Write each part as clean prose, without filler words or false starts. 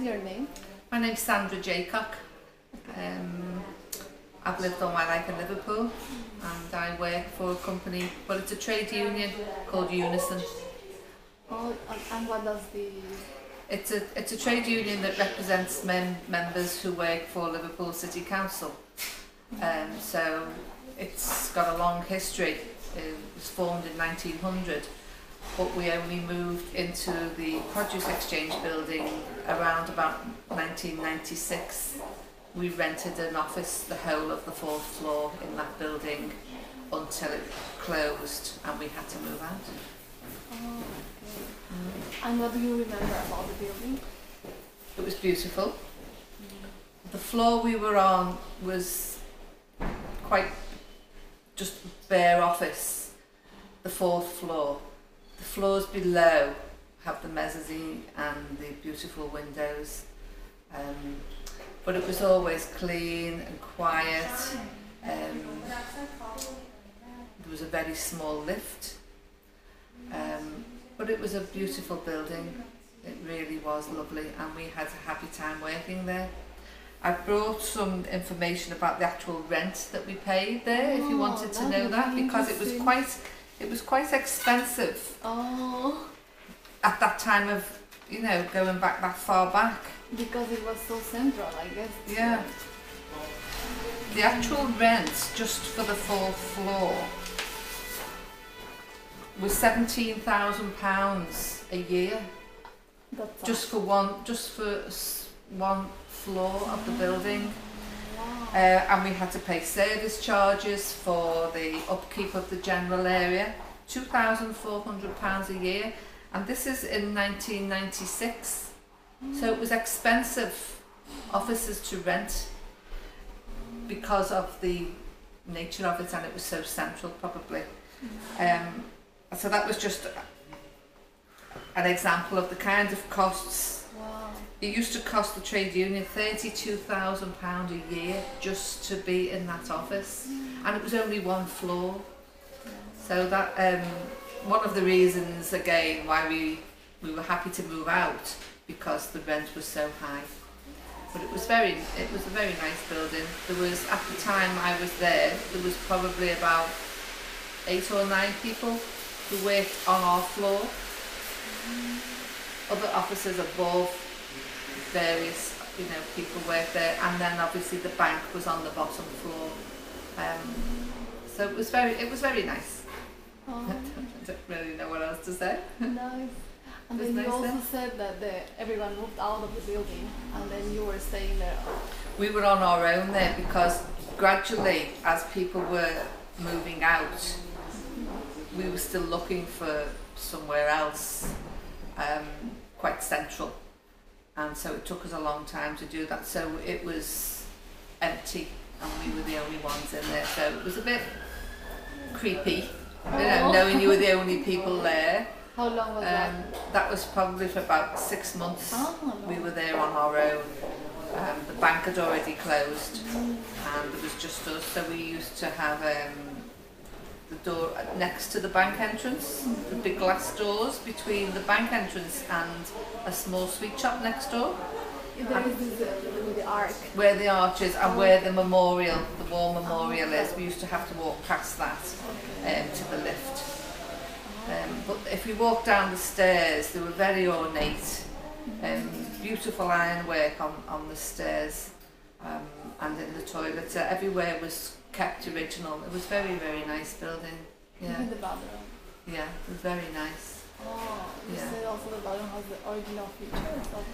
your name? My name's Sandra Jaycock. I've lived all my life in Liverpool and I work for a company, well it's a trade union called Unison. Oh, and what does the... It's a trade union that represents members who work for Liverpool City Council. So it's got a long history. It was formed in 1900, but we only moved into the Produce Exchange building around about 1996. We rented an office, the whole of the 4th floor in that building, until it closed and we had to move out. Oh, okay. And what do you remember about the building? It was beautiful. The floor we were on was quite just bare office, the 4th floor. The floors below have the mezzanine and the beautiful windows. But it was always clean and quiet. There was a very small lift. But it was a beautiful building. It really was lovely and we had a happy time working there. I brought some information about the actual rent that we paid there, if you wanted to know that, because it was quite expensive. Oh. At that time of, you know, going back that far back. Because it was so central, I guess. Yeah. The actual rent just for the 4th floor was £17,000 a year. That's Just for one floor of the building. Wow. And we had to pay service charges for the upkeep of the general area, £2,400 a year, and this is in 1996. So it was expensive offices to rent because of the nature of it, and it was so central probably. So that was just an example of the kind of costs. Wow. It used to cost the trade union £32,000 a year just to be in that office, and it was only one floor. So that one of the reasons again why we were happy to move out, because the rent was so high. But it was a very nice building. There was, at the time I was there was probably about 8 or 9 people who worked on our floor. Other offices above, various people worked there, and then obviously the bank was on the bottom floor. So it was very nice. Oh. I don't really know what else to say. Nice. And then you also said that everyone moved out of the building and then you were staying there. We were on our own there because gradually, as people were moving out, we were still looking for somewhere else, quite central. And so it took us a long time to do that. So it was empty and we were the only ones in there. So it was a bit creepy, knowing you were the only people there. How long was that? That was probably for about 6 months. Oh, no. We were there on our own. The bank had already closed and it was just us. So we used to have the door next to the bank entrance, the big glass doors between the bank entrance and a small sweet shop next door. There is the arc. Where the arch is and where the memorial, the war memorial is. We used to have to walk past that to the lift. But if we walked down the stairs, they were very ornate, beautiful ironwork on the stairs and in the toilet. Everywhere was kept original. It was very nice building. Yeah. Even the bathroom. Yeah, it was very nice. Oh, you said also the bathroom has the original features of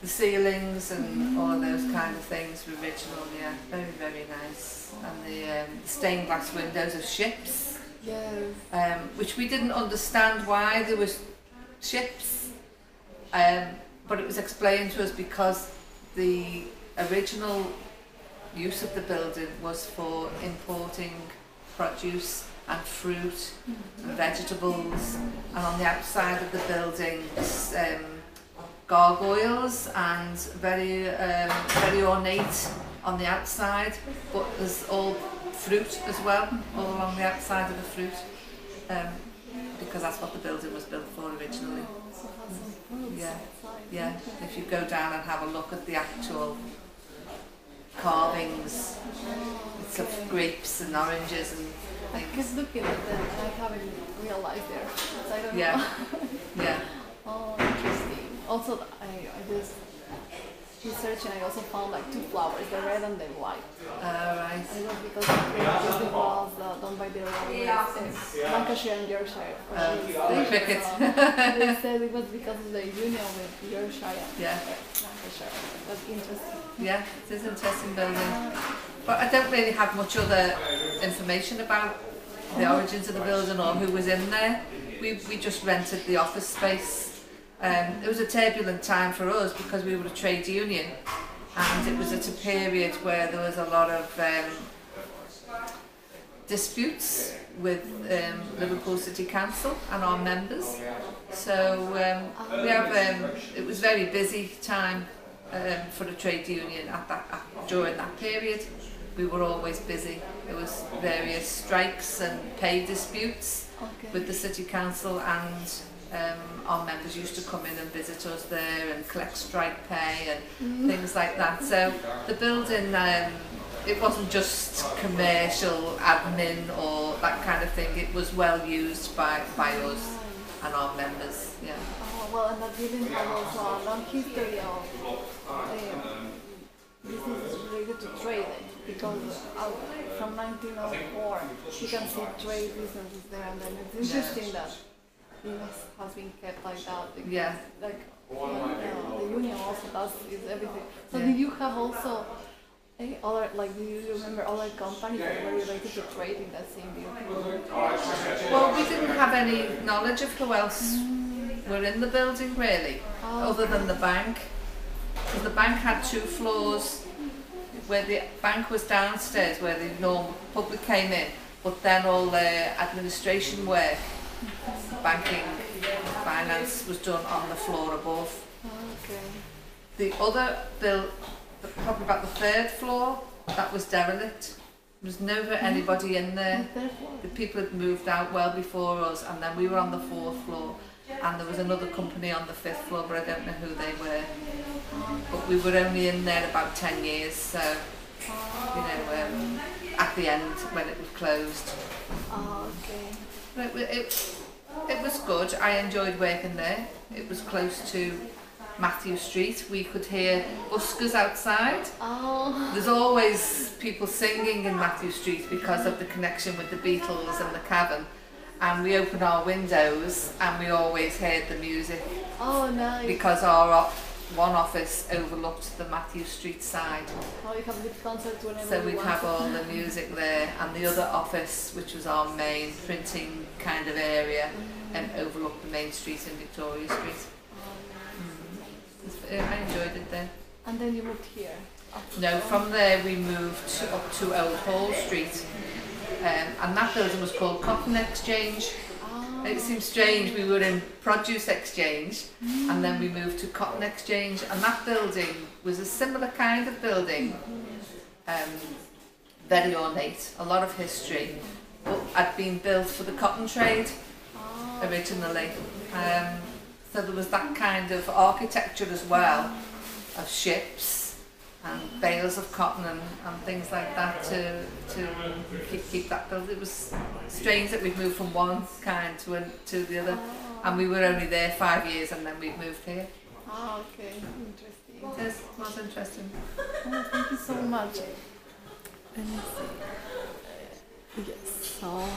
the ceilings and all those kind of things were original. Yeah, very nice. And the stained glass windows of ships. Yes. Which we didn't understand why there was ships, but it was explained to us because the original use of the building was for importing produce and fruit and vegetables, and on the outside of the building gargoyles and very ornate on the outside, but there's all fruit as well, all along the outside of the fruit, because that's what the building was built for originally. some fruits Yeah. outside. Yeah, if you go down and have a look at the actual carvings, it's of grapes and oranges and I things. kept looking at them and I haven't realized they're fruits. I don't Yeah. know. Yeah, Oh, interesting. Also, I just researching. I also found like two flowers, the red and the white. right. And it was because the was done by the Lancashire and Yorkshire. The cricket. So they said it was because of the union with Yorkshire and Yeah. Lancashire. That's interesting. Yeah, it is an interesting building. But I don't really have much other information about the origins of the building or who was in there. We just rented the office space. It was a turbulent time for us because we were a trade union, and it was at a period where there was a lot of disputes with Liverpool City Council and our members. So it was very busy time for a trade union during that period. We were always busy. There was various strikes and pay disputes with the City Council, and our members used to come in and visit us there and collect strike pay and things like that. So the building, it wasn't just commercial admin or that kind of thing. It was well used by us and our members. Yeah. Well, and that building has also a long history of business related to trading, because from 1904 you can see trade businesses there, and then it's interesting that it has been kept like that. Because, Yeah. like the union also does is everything. So Yeah. did you have also other, like, do you remember other companies that were related to trade in that same building? Well, we didn't have any knowledge of who else were in the building really, other than the bank. Because the bank had 2 floors, where the bank was downstairs where the normal public came in, but then all the administration work, banking, finance was done on the floor above. Okay. The other probably about the 3rd floor, that was derelict. There was never anybody in there. The people had moved out well before us, and then we were on the 4th floor, and there was another company on the 5th floor, but I don't know who they were. But we were only in there about 10 years, so you know, at the end when it was closed. Okay. But it was good. I enjoyed working there. It was close to Matthew Street. We could hear buskers outside. There's always people singing in Matthew Street because of the connection with the Beatles and the Cavern. And we opened our windows and we always heard the music. Oh, nice. Because our one office overlooked the Matthew Street side. Oh, you have good concerts whenever So you we'd want. have all the music there, and the other office, which was our main printing kind of area, overlooked the main street in Victoria Street. I enjoyed it there. And then you moved here? No, from there we moved up to Old Hall Street, and that building was called Cotton Exchange. It seems strange, we were in Produce Exchange and then we moved to Cotton Exchange, and that building was a similar kind of building, very ornate, a lot of history, but had been built for the cotton trade originally. So there was that kind of architecture as well, of ships and bales of cotton and things like that to keep that built. It was strange that we'd moved from one kind to the other, and we were only there 5 years and then we moved here. Okay, interesting. It was interesting. Oh, thank you so much. Let me see. Yes, so